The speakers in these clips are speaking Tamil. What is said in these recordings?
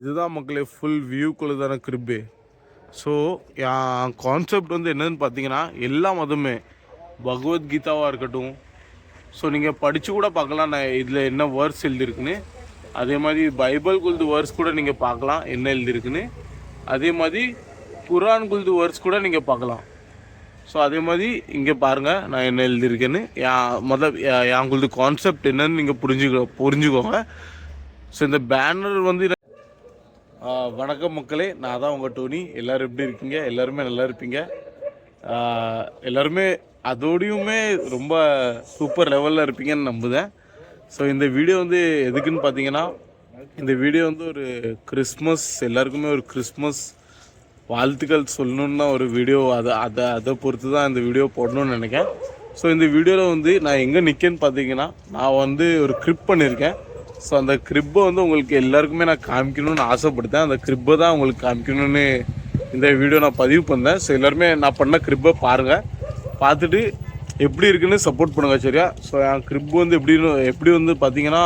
இதுதான் மக்களே ஃபுல் வியூக்குள்ளதான கிரிப்பு. ஸோ என் கான்செப்ட் வந்து என்னதுன்னு பார்த்தீங்கன்னா, எல்லா மதமே பகவத்கீதாவாக இருக்கட்டும், ஸோ நீங்கள் படித்து கூட பார்க்கலாம் நான் இதில் என்ன வேர்ட்ஸ் எழுதியிருக்குன்னு. அதே மாதிரி பைபிள் குல்து வேர்ட்ஸ் கூட நீங்கள் பார்க்கலாம் என்ன எழுதியிருக்குன்னு. அதே மாதிரி குரான் குல்து வேர்ட்ஸ் கூட நீங்கள் பார்க்கலாம். ஸோ அதே மாதிரி இங்கே பாருங்கள் நான் என்ன எழுதியிருக்கேன்னு. என் குல்து கான்செப்ட் என்னன்னு நீங்கள் புரிஞ்சுக்கோங்க. ஸோ இந்த பேனர் வந்து வணக்கம் மக்களே, நான் தான் உங்கள் டோனி. எல்லோரும் எப்படி இருக்கீங்க? எல்லாருமே நல்லா இருப்பீங்க. எல்லாருமே அதோடையுமே ரொம்ப சூப்பர் லெவலில் இருப்பீங்கன்னு நம்புதேன். ஸோ இந்த வீடியோ வந்து எதுக்குன்னு பார்த்தீங்கன்னா, இந்த வீடியோ வந்து ஒரு கிறிஸ்மஸ், எல்லாருக்குமே ஒரு கிறிஸ்மஸ் வாழ்த்துக்கள் சொல்லணுன்னா ஒரு வீடியோ. அதை பொறுத்து தான் இந்த வீடியோ போடணும்னு நினைக்கிறேன். ஸோ இந்த வீடியோவில் வந்து நான் எங்கே நிற்கேன்னு பார்த்தீங்கன்னா, நான் வந்து ஒரு கிரிப் பண்ணியிருக்கேன். ஸோ அந்த கிரிப்பை வந்து உங்களுக்கு எல்லாருக்குமே நான் காமிக்கணும்னு ஆசைப்படுத்தேன். அந்த கிரிப்பை தான் உங்களுக்கு காமிக்கணும்னு இந்த வீடியோ நான் பதிவு பண்ணேன். ஸோ எல்லாருமே நான் பண்ண கிரிப்பை பாருங்கள், பார்த்துட்டு எப்படி இருக்குன்னு சப்போர்ட் பண்ணுங்கள், சரியா? ஸோ என் கிரிப் வந்து எப்படி வந்து பார்த்தீங்கன்னா,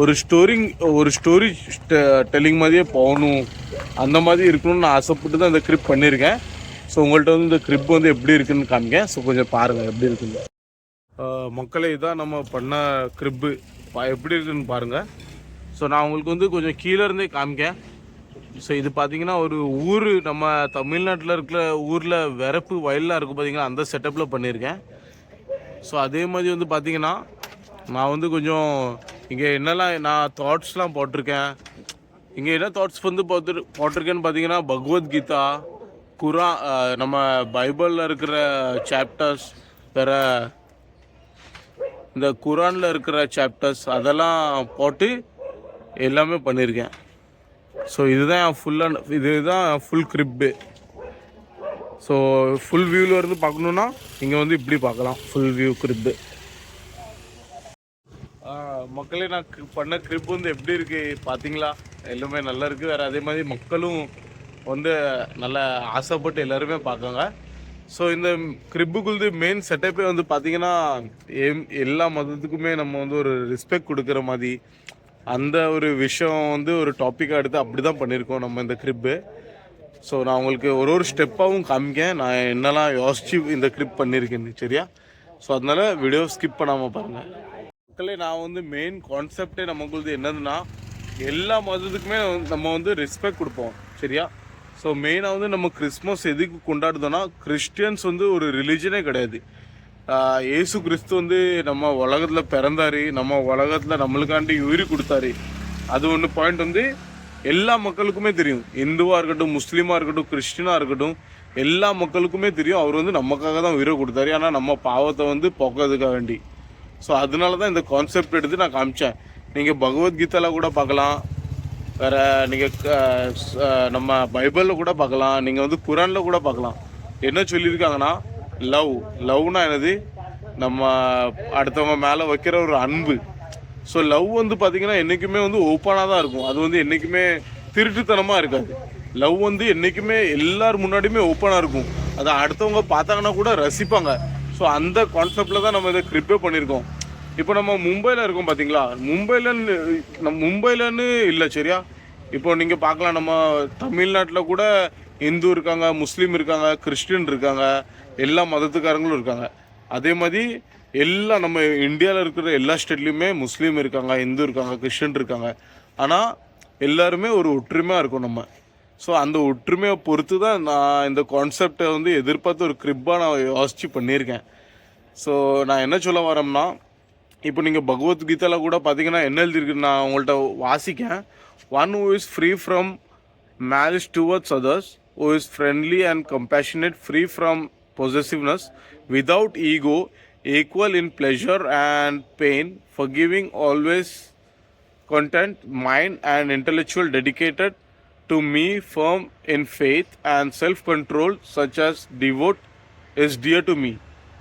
ஒரு ஸ்டோரி டெல்லிங் மாதிரியே போகணும், அந்த மாதிரி இருக்கணும்னு நான் ஆசைப்பட்டு தான் இந்த கிரிப் பண்ணியிருக்கேன். ஸோ உங்கள்கிட்ட வந்து இந்த கிரிப் வந்து எப்படி இருக்குன்னு காமிங்க. ஸோ கொஞ்சம் பாருங்கள் எப்படி இருக்குன்னு. மக்களே, இதான் நம்ம பண்ண கிரிப்பு எப்படி இருக்குன்னு பாருங்கள். ஸோ நான் உங்களுக்கு வந்து கொஞ்சம் கீழே இருந்தே காமிக்கேன். ஸோ இது பார்த்தீங்கன்னா ஒரு ஊர், நம்ம தமிழ்நாட்டில் இருக்கிற ஊரில் விறப்பு வயல்லாம் இருக்கும் பார்த்தீங்கன்னா, அந்த செட்டப்பில் பண்ணியிருக்கேன். ஸோ அதே மாதிரி வந்து பார்த்தீங்கன்னா, நான் வந்து கொஞ்சம் இங்கே என்னெல்லாம் நான் தாட்ஸ்லாம் போட்டிருக்கேன். இங்கே என்ன தாட்ஸ் வந்து போட்டிருக்கேன்னு பார்த்தீங்கன்னா, பகவத்கீதா, குரான், நம்ம பைபிளில் இருக்கிற சாப்டர்ஸ், வேறு இந்த குரானில் இருக்கிற சாப்டர்ஸ், அதெல்லாம் போட்டு எல்லாமே பண்ணியிருக்கேன். ஸோ இதுதான் ஃபுல் கிரிப்பு. ஸோ ஃபுல் வியூவில் இருந்து பார்க்கணுன்னா இங்கே வந்து இப்படி பார்க்கலாம், ஃபுல் வியூ கிரிப்பு. மக்களே, நான் பண்ண கிரிப் வந்து எப்படி இருக்குது பார்த்தீங்களா? எல்லாமே நல்லா இருக்குது. வேறு அதே மாதிரி மக்களும் வந்து நல்லா ஆசைப்பட்டு எல்லாருமே பார்க்காங்க. ஸோ இந்த கிரிப்புக்குள்ளது மெயின் செட்டப்பே வந்து பார்த்திங்கன்னா, எல்லா மதத்துக்குமே நம்ம வந்து ஒரு ரெஸ்பெக்ட் கொடுக்குற மாதிரி அந்த ஒரு விஷயம் வந்து ஒரு டாப்பிக்காக எடுத்து அப்படி தான் பண்ணியிருக்கோம் நம்ம இந்த கிரிப்பு. ஸோ நான் உங்களுக்கு ஒரு ஸ்டெப்பாகவும் காமிக்கேன், நான் என்னெல்லாம் யோசித்து இந்த கிரிப் பண்ணியிருக்கேன்னு, சரியா? ஸோ அதனால் வீடியோ ஸ்கிப் பண்ணாமல் பாருங்கள் மக்களே. நான் வந்து மெயின் கான்செப்டே நமக்கு என்னதுன்னா, எல்லா மதத்துக்குமே நம்ம வந்து ரெஸ்பெக்ட் கொடுப்போம், சரியா? ஸோ மெயினாக வந்து நம்ம கிறிஸ்மஸ் எதுக்கு கொண்டாடுதோன்னா, கிறிஸ்டியன்ஸ் வந்து ஒரு ரிலிஜனே கிடையாது. ஏசு கிறிஸ்து வந்து நம்ம உலகத்தில் பிறந்தார், நம்ம உலகத்தில் நம்மளுக்காண்டி உயிர் கொடுத்தாரு. அது ஒன்று பாயிண்ட் வந்து எல்லா மக்களுக்குமே தெரியும். இந்துவாக இருக்கட்டும், முஸ்லீமாக இருக்கட்டும், கிறிஸ்டினாக இருக்கட்டும், எல்லா மக்களுக்குமே தெரியும் அவர் வந்து நமக்காக தான் உயிரை கொடுத்தாரு. ஆனால் நம்ம பாவத்தை வந்து போக்குறதுக்காக வேண்டி. ஸோ அதனால தான் இந்த கான்செப்ட் எடுத்து நான் காமிச்சேன். நீங்கள் பகவத்கீதாவில் கூட பார்க்கலாம், வேறு நீங்கள் நம்ம பைபிளில் கூட பார்க்கலாம், நீங்கள் வந்து குரானில் கூட பார்க்கலாம். என்ன சொல்லியிருக்காங்கன்னா, லவ்னா என்னது? நம்ம அடுத்தவங்க மேலே வைக்கிற ஒரு அன்பு. ஸோ லவ் வந்து பார்த்திங்கன்னா என்றைக்குமே வந்து ஓப்பனாக தான் இருக்கும். அது வந்து என்றைக்குமே திருட்டுத்தனமாக இருக்காது. லவ் வந்து என்றைக்குமே எல்லார் முன்னாடியுமே ஓப்பனாக இருக்கும். அதை அடுத்தவங்க பார்த்தாங்கன்னா கூட ரசிப்பாங்க. ஸோ அந்த கான்செப்டில் தான் நம்ம இதை கிரிப்பே பண்ணியிருக்கோம். இப்போ நம்ம மும்பையில் இருக்கோம் பார்த்தீங்களா? மும்பையிலன்னு இல்லை, சரியா? இப்போ நீங்கள் பார்க்கலாம், நம்ம தமிழ்நாட்டில் கூட இந்து இருக்காங்க, முஸ்லீம் இருக்காங்க, கிறிஸ்டின் இருக்காங்க, எல்லா மதத்துக்காரங்களும் இருக்காங்க. அதே மாதிரி நம்ம இந்தியாவில் இருக்கிற எல்லா ஸ்டேட்லேயுமே முஸ்லீம் இருக்காங்க, இந்து இருக்காங்க, கிறிஸ்டின் இருக்காங்க. ஆனால் எல்லாருமே ஒரு ஒற்றுமையாக இருக்கும் நம்ம. ஸோ அந்த ஒற்றுமையை பொறுத்து தான் நான் இந்த கான்செப்டை வந்து எதிர்பார்த்து ஒரு கிரிப்பாக நான் யோசித்து பண்ணியிருக்கேன். ஸோ நான் என்ன சொல்ல வரேன்னா, இப்போ நீங்கள் பகவத்கீதாவில் கூட பார்த்தீங்கன்னா என்ன எழுதிருக்கு, நான் உங்கள்கிட்ட வாசிக்கேன். One who is free from malice towards others, who is friendly and compassionate, free from possessiveness, without ego, equal in pleasure and pain, forgiving, always content, mind and intellectual, dedicated to me, firm in faith and self-control, such as devote is dear to me.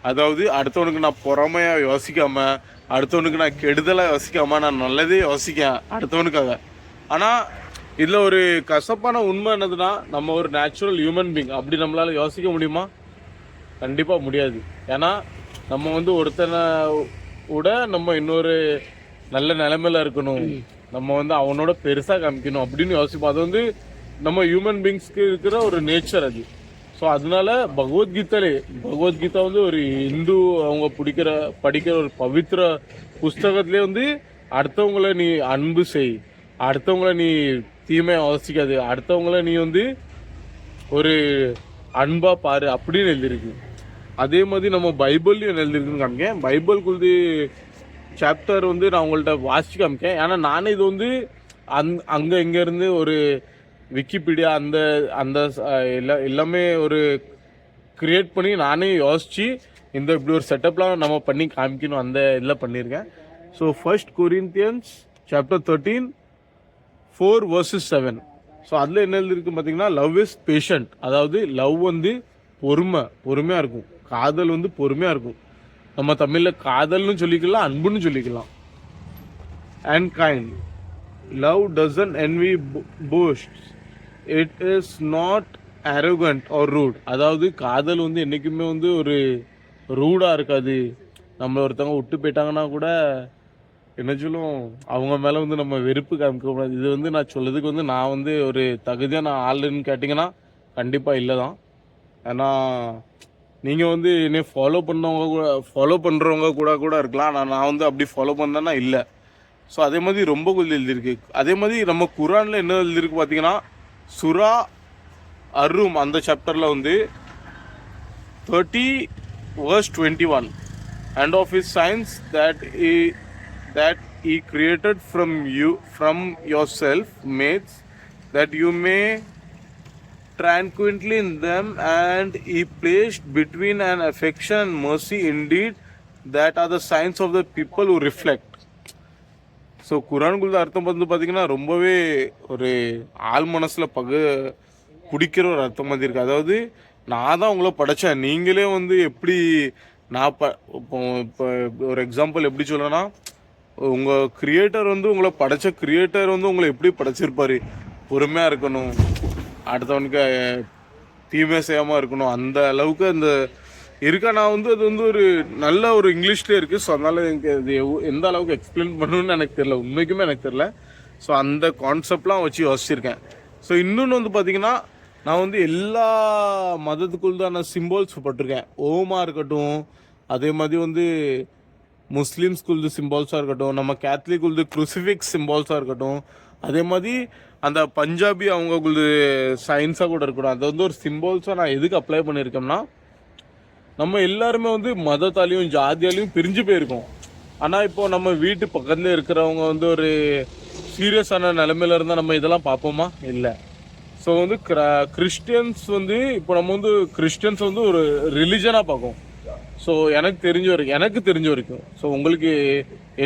அதாவது அடுத்தவனுக்கு நான் பொறாமையாக யோசிக்காமல், அடுத்தவனுக்கு நான் கெடுதலாக யோசிக்காமல், நான் நல்லதே யோசிக்கேன் அடுத்தவனுக்காக. ஆனால் இதில் ஒரு கசப்பான உண்மை என்னதுன்னா, நம்ம ஒரு நேச்சுரல் ஹியூமன் பீங், அப்படி நம்மளால் யோசிக்க முடியுமா? கண்டிப்பாக முடியாது. ஏன்னா நம்ம வந்து ஒருத்தனை விட நம்ம இன்னொரு நல்ல நிலைமையில் இருக்கணும், நம்ம வந்து அவனோட பெருசாக காமிக்கணும் அப்படின்னு யோசிப்போம். அது வந்து நம்ம ஹியூமன் பீங்ஸ்க்கு இருக்கிற ஒரு நேச்சர் அது. ஸோ அதனால பகவத்கீதா வந்து ஒரு இந்து அவங்க படிக்கிற ஒரு பவித்திர புஸ்தகத்திலே வந்து அடுத்தவங்களை நீ அன்பு செய், அடுத்தவங்களை நீ தீமையை யோசிக்காது, அடுத்தவங்களை நீ வந்து ஒரு அன்பா பாரு அப்படின்னு எழுதியிருக்கு. அதே மாதிரி நம்ம பைபிள்லையும் எழுதியிருக்குன்னு காமிக்கேன். பைபிள்குள்ளது சாப்டர் வந்து நான் உங்கள்கிட்ட வாசிச்சு காமிக்கேன். ஏன்னா நானே இது வந்து அங்கே இங்கேருந்து ஒரு விக்கிபீடியா அந்த அந்த எல்லாமே ஒரு கிரியேட் பண்ணி நானே யோசித்து இப்படி ஒரு செட்டப்லாம் நம்ம பண்ணி காமிக்கணும் அந்த இதில் பண்ணியிருக்கேன். So first Corinthians chapter 13 4:7. So அதில் என்ன எழுதிருக்கு பார்த்தீங்கன்னா, லவ் இஸ் பேஷண்ட். அதாவது லவ் வந்து பொறுமையாக இருக்கும். காதல் வந்து பொறுமையாக இருக்கும். நம்ம தமிழில் காதல்னு சொல்லிக்கலாம், அன்புன்னு சொல்லிக்கலாம். And kind. Love doesn't envy boasts. It is not arrogant or rude. அதாவது காதல் வந்து என்றைக்குமே வந்து ஒரு ரூடாக இருக்காது. நம்மளை ஒருத்தவங்க விட்டு போயிட்டாங்கன்னா கூட என்ன சொல்லும், அவங்க மேலே வந்து நம்ம வெறுப்பு காமிக்கக்கூடாது. இது வந்து நான் சொல்லதுக்கு வந்து நான் வந்து ஒரு தகுதியான ஆளுன்னு கேட்டிங்கன்னா கண்டிப்பாக இல்லை தான். ஏன்னா நீங்கள் வந்து என்னை ஃபாலோ பண்ணுறவங்க கூட இருக்கலாம். நான் வந்து அப்படி ஃபாலோ பண்ணேன்னா இல்லை. ஸோ அதே மாதிரி ரொம்ப கொஞ்சம் எழுதியிருக்கு. அதே மாதிரி நம்ம குரானில் என்ன எழுதியிருக்கு பார்த்தீங்கன்னா, சுரா அரும் அந்த சாப்டரில் வந்து 30:21 and of his signs that he created from yourself mates that you may tranquilly in them, and he placed between an affection and mercy indeed that are the signs of the people who reflect. So குரான்குள்ள அர்த்தம் வந்து பார்த்தீங்கன்னா ரொம்பவே ஒரு ஆள் மனசில் பிடிக்கிற ஒரு அர்த்தம் மாதிரி இருக்குது. அதாவது நான் தான் உங்களை படைத்தேன், நீங்களே வந்து எப்படி நான் இப்போ ஒரு எக்ஸாம்பிள் எப்படி சொல்லணும்னா, உங்கள் கிரியேட்டர் வந்து உங்களை படைத்த கிரியேட்டர் வந்து உங்களை எப்படி படைச்சிருப்பார், பொறுமையாக இருக்கணும், அடுத்தவனுக்கு தீமை செய்யாமல் இருக்கணும், அந்த அளவுக்கு அந்த இருக்கா. நான் வந்து அது வந்து ஒரு நல்ல ஒரு இங்கிலீஷ்லேயே இருக்குது. ஸோ அதனால் எனக்கு அது எந்த அளவுக்கு எக்ஸ்பிளைன் பண்ணணும்னு எனக்கு தெரில, உண்மைக்குமே எனக்கு தெரில. ஸோ அந்த கான்செப்ட்லாம் வச்சு யோசிச்சிருக்கேன். ஸோ இன்னொன்று வந்து பார்த்திங்கன்னா, நான் வந்து எல்லா மதத்துக்குள்ளான சிம்பிள்ஸ் போட்டிருக்கேன். ஓமாக இருக்கட்டும், அதே மாதிரி வந்து முஸ்லீம்ஸ்குள்ளது சிம்பிள்ஸாக இருக்கட்டும், நம்ம கேத்லிக்குள்ளது க்ரூசிஃபிக்ஸ் சிம்பிள்ஸாக இருக்கட்டும், அதே மாதிரி அந்த பஞ்சாபி அவங்களுது சயின்ஸாக கூட இருக்கட்டும். அது வந்து ஒரு சிம்பிள்ஸாக நான் எதுக்கு அப்ளை பண்ணியிருக்கேன்னா, நம்ம எல்லாருமே வந்து மதத்தாலையும் ஜாதியாலையும் பிரிஞ்சு போயிருக்கோம். ஆனால் இப்போது நம்ம வீட்டு பக்கத்தில் இருக்கிறவங்க வந்து ஒரு சீரியஸான நிலைமையில இருந்தால் நம்ம இதெல்லாம் பார்ப்போமா? இல்லை. ஸோ வந்து கிறிஸ்டியன்ஸ் வந்து இப்போ நம்ம வந்து கிறிஸ்டியன்ஸ் வந்து ஒரு ரிலிஜனாக பார்க்கும். ஸோ எனக்கு தெரிஞ்ச வரைக்கும் ஸோ உங்களுக்கு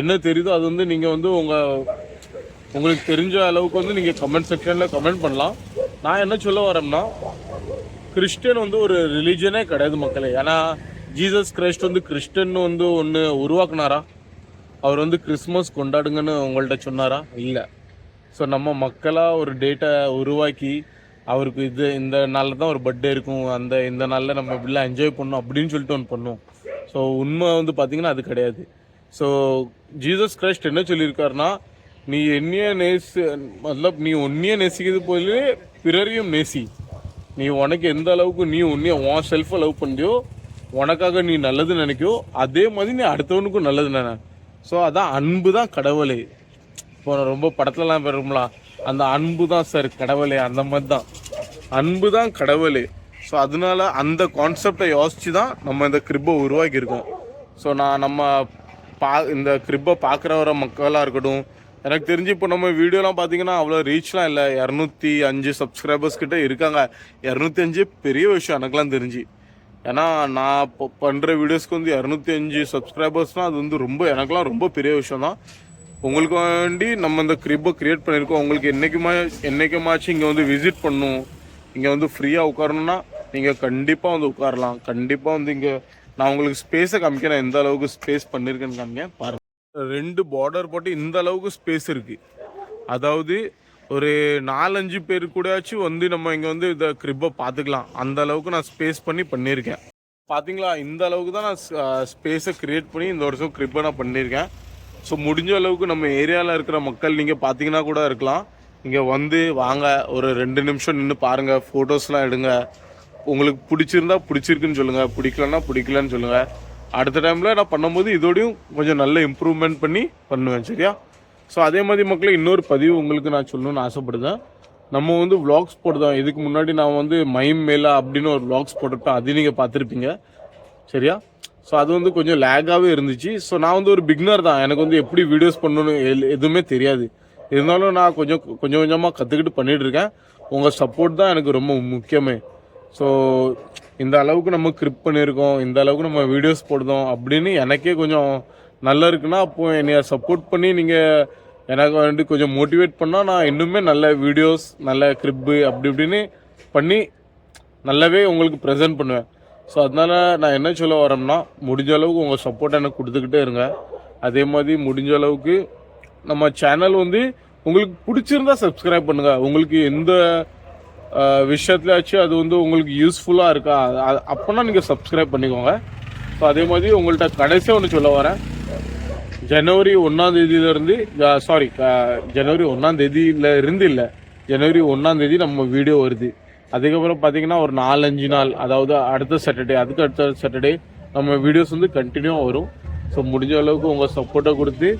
என்ன தெரியுதோ அது வந்து நீங்கள் வந்து உங்களுக்கு தெரிஞ்ச அளவுக்கு வந்து நீங்கள் கமெண்ட் செக்ஷனில் கமெண்ட் பண்ணலாம். நான் என்ன சொல்ல வரேன்னா, கிறிஸ்டியன் வந்து ஒரு ரிலிஜனே கிடையாது மக்களே. ஏன்னா ஜீசஸ் கிரைஸ்ட் வந்து கிறிஸ்டியன் வந்து ஒன்று உருவாக்குனாரா? அவர் வந்து கிறிஸ்மஸ் கொண்டாடுங்கன்னு உங்கள்கிட்ட சொன்னாரா? இல்லை. ஸோ நம்ம மக்களாக ஒரு டேட்டை உருவாக்கி அவருக்கு இந்த நாளில் தான் ஒரு பர்த்டே இருக்கும், இந்த நாளில் நம்ம இப்படிலாம் என்ஜாய் பண்ணணும் அப்படின்னு சொல்லிட்டு ஒன்று பண்ணோம். ஸோ உண்மை வந்து பார்த்திங்கன்னா அது கிடையாது. ஸோ ஜீசஸ் கிரைஸ்ட் என்ன சொல்லியிருக்காருன்னா, நீ நீ ஒன்றையே நேசிக்கிறது போல பிறரையும் நேசி. நீ உனக்கு எந்த அளவுக்கு நீ உன் செல்ஃபை லவ் பண்ணியோ, உனக்காக நீ நல்லது நினைக்கோ, அதே மாதிரி நீ அடுத்தவனுக்கும் நல்லது நினை. ஸோ அதான் அன்பு தான் கடவுளே. இப்போ ரொம்ப படத்துலலாம் பெறும்லாம், அந்த அன்பு தான் சார் கடவுளே, அந்த மாதிரி தான் அன்பு தான் கடவுளே. ஸோ அதனால அந்த கான்செப்டை யோசித்து தான் நம்ம இந்த கிரிப்பை உருவாக்கியிருக்கோம். ஸோ இந்த கிரிப்பை பார்க்குற மக்களாக இருக்கட்டும், எனக்கு தெரிஞ்சு இப்போ நம்ம வீடியோலாம் பார்த்தீங்கன்னா அவ்வளோ ரீச்லாம் இல்லை. 205 சப்ஸ்கிரைபர்ஸ் கிட்டே இருக்காங்க. 205 பெரிய விஷயம் எனக்குலாம் தெரிஞ்சு. ஏன்னா நான் இப்போ பண்ணுற வீடியோஸ்க்கு வந்து 205 சப்ஸ்கிரைபர்ஸ்னால் அது வந்து எனக்குலாம் ரொம்ப பெரிய விஷயம் தான். உங்களுக்கு வேண்டி நம்ம இந்த கிரிப்பை க்ரியேட் பண்ணியிருக்கோம். உங்களுக்கு என்றைக்குமாச்சும் இங்கே வந்து விசிட் பண்ணணும், இங்கே வந்து ஃப்ரீயாக உட்காரணுன்னா நீங்கள் கண்டிப்பாக வந்து உட்காரலாம். கண்டிப்பாக வந்து இங்கே நான் உங்களுக்கு ஸ்பேஸை காமிக்கிறேன், எந்த அளவுக்கு ஸ்பேஸ் பண்ணியிருக்கேன்னு காமிக்க பாருங்கள். 2 பார்டர் போட்டு இந்த அளவுக்கு ஸ்பேஸ் இருக்குது. அதாவது ஒரு 4-5 பேர் கூடயாச்சும் வந்து நம்ம இங்கே வந்து இந்த கிரிப்பை பார்த்துக்கலாம். அந்த அளவுக்கு நான் ஸ்பேஸ் பண்ணியிருக்கேன். பார்த்தீங்களா, இந்த அளவுக்கு தான் நான் ஸ்பேஸை க்ரியேட் பண்ணி இந்த வருஷம் கிரிப்பை நான் பண்ணியிருக்கேன். ஸோ முடிஞ்ச அளவுக்கு நம்ம ஏரியாவில் இருக்கிற மக்கள் நீங்கள் பார்த்தீங்கன்னா கூட இருக்கலாம், இங்கே வந்து வாங்க, ஒரு 2 நிமிஷம் நின்று பாருங்கள், ஃபோட்டோஸ்லாம் எடுங்க. உங்களுக்கு பிடிச்சிருந்தா பிடிச்சிருக்குன்னு சொல்லுங்கள், பிடிக்கலன்னா பிடிக்கலன்னு சொல்லுங்கள். அடுத்த டைமில் நான் பண்ணும்போது இதோடையும் கொஞ்சம் நல்ல இம்ப்ரூவ்மெண்ட் பண்ணி பண்ணுவேன், சரியா? ஸோ அதே மாதிரி மக்களே இன்னொரு பதிவு உங்களுக்கு நான் சொல்லணும்னு ஆசைப்படுதேன். நம்ம வந்து விளாக்ஸ் போடுதோம். இதுக்கு முன்னாடி நான் வந்து மைம் மேலா அப்படின்னு ஒரு விளாக்ஸ் போட்டிருப்பேன், அது நீங்கள் பார்த்துருப்பீங்க, சரியா? ஸோ அது வந்து கொஞ்சம் லேக்காகவே இருந்துச்சு. ஸோ நான் வந்து ஒரு பிகினர் தான், எனக்கு வந்து எப்படி வீடியோஸ் பண்ணணும்னு எதுவுமே தெரியாது. இருந்தாலும் நான் கொஞ்சம் கொஞ்சமாக கற்றுக்கிட்டு பண்ணிகிட்டு இருக்கேன். உங்கள் சப்போர்ட் தான் எனக்கு ரொம்ப முக்கியமே. ஸோ இந்த அளவுக்கு நம்ம கிரிப் பண்ணியிருக்கோம், இந்த அளவுக்கு நம்ம வீடியோஸ் போடுதோம் அப்படின்னு எனக்கே கொஞ்சம் நல்லா இருக்குன்னா, அப்போது என்னைய சப்போர்ட் பண்ணி நீங்கள் எனக்கு வந்துட்டு கொஞ்சம் மோட்டிவேட் பண்ணால் நான் இன்னுமே நல்ல வீடியோஸ், நல்ல கிரிப்பு அப்படி இப்படின்னு பண்ணி நல்லாவே உங்களுக்கு ப்ரெசென்ட் பண்ணுவேன். ஸோ அதனால் நான் என்ன சொல்ல வரேன்னா, முடிஞ்ச அளவுக்கு உங்கள் சப்போர்ட் எனக்கு கொடுத்துக்கிட்டே இருங்க. அதே மாதிரி முடிஞ்ச அளவுக்கு நம்ம சேனல் வந்து உங்களுக்கு பிடிச்சிருந்தா சப்ஸ்கிரைப் பண்ணுங்கள். உங்களுக்கு எந்த விஷயத்துலயாச்சும் அது வந்து உங்களுக்கு யூஸ்ஃபுல்லாக இருக்கா அப்போனா நீங்கள் சப்ஸ்கிரைப் பண்ணிக்கோங்க. ஸோ அதே மாதிரி உங்கள்கிட்ட கடைசியாக ஒன்று சொல்ல வரேன். ஜனவரி 1ஆம் தேதியிலேருந்து ஜனவரி 1ஆம் தேதியிலேருந்து இல்லை, ஜனவரி 1ஆம் தேதி நம்ம வீடியோ வருது. அதுக்கப்புறம் பார்த்தீங்கன்னா ஒரு 4-5 நாள், அதாவது அடுத்த சாட்டர்டே, அதுக்கு அடுத்த சாட்டர்டே நம்ம வீடியோஸ் வந்து கண்டினியூவாக வரும். ஸோ முடிஞ்ச அளவுக்கு உங்கள் சப்போர்ட்டை கொடுத்து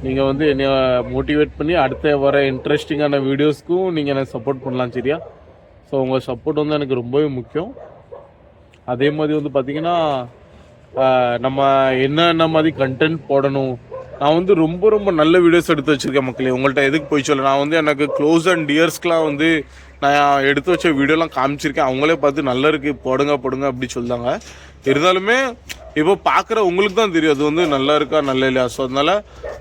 நீங்கள் வந்து என்னை மோட்டிவேட் பண்ணி அடுத்த வர இன்ட்ரெஸ்டிங்கான வீடியோஸ்க்கும் நீங்கள் எனக்கு சப்போர்ட் பண்ணலாம், சரியா? ஸோ உங்கள் சப்போர்ட் வந்து எனக்கு ரொம்பவே முக்கியம். அதே மாதிரி வந்து பார்த்திங்கன்னா நம்ம என்னென்ன மாதிரி கண்டென்ட் போடணும், நான் வந்து ரொம்ப ரொம்ப நல்ல வீடியோஸ் எடுத்து வச்சுருக்கேன் மக்களே. உங்கள்கிட்ட எதுக்கு போய் சொல்ல, நான் வந்து எனக்கு க்ளோஸ் அண்ட் டியர்ஸ்க்கெலாம் வந்து நான் எடுத்து வச்ச வீடியோலாம் காமிச்சிருக்கேன். அவங்களே பார்த்து நல்லா இருக்குது, போடுங்க அப்படி சொல்லுவாங்க. இருந்தாலுமே இப்போ பார்க்குற உங்களுக்கு தான் தெரியும் அது வந்து நல்லா இருக்கா நல்லா இல்லையா. ஸோ அதனால்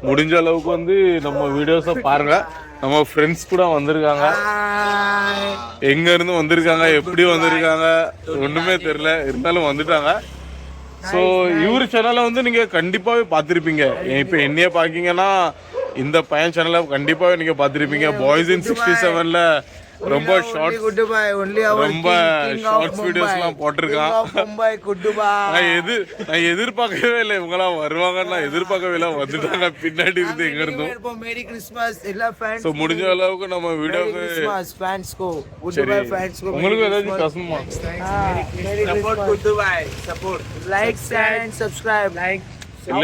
முடிஞ்ச அளவுக்கு வந்து நம்ம வீடியோஸை பாருங்கள். நம்ம ஃப்ரெண்ட்ஸ் கூட வந்திருக்காங்க, எங்கேருந்து வந்திருக்காங்க, எப்படி வந்திருக்காங்க ஒன்றுமே தெரில, இருந்தாலும் வந்துட்டாங்க. ஸோ இவர் சேனலை வந்து நீங்கள் கண்டிப்பாகவே பார்த்துருப்பீங்க. இப்போ என்னையே பார்க்கிங்கன்னா இந்த பையன் சேனலை கண்டிப்பாகவே நீங்கள் பார்த்துருப்பீங்க. பாய்ஸ் இன் 67ல் ரொம்ப ஷார்ட்ஸ் வீடியோஸ்லாம் போட்டிருக்கான். நான் எதிர்பார்க்கவே இல்லை இவங்களாம் வருவாங்கன்னு, நான் எதிர்பார்க்கவே இல்லை, வந்துட்டாங்க பின்னாடி இருந்து எங்க இருந்தும். ஸோ முடிஞ்ச அளவுக்கு நம்ம வீடியோக்கு உங்களுக்கு ஏதாச்சும் கஷ்டமா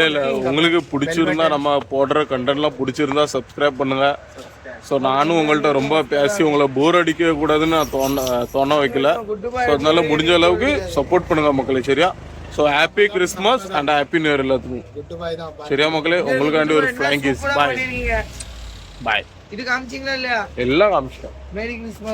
இல்லை உங்களுக்கு பிடிச்சிருந்தா, நம்ம போடுற கண்டென்ட்லாம் பிடிச்சிருந்தா சப்ஸ்கிரைப் பண்ணுங்க. ஸோ நானும் உங்கள்கிட்ட ரொம்ப பேசி உங்களை போர் அடிக்க கூடாதுன்னு நான் தோண வைக்கல. ஸோ அதனால முடிஞ்ச அளவுக்கு சப்போர்ட் பண்ணுங்க மக்களே, சரியா? So happy Christmas and happy new year எல்லாத்துக்கும், சரியா மக்களே? உங்களுக்காண்டி ஒரு ஃப்ளைங் கிஸ். பாய் பாய். இது காமிச்சிங்களா இல்லையா? எல்லாம் காமிச்சிட்டேன்.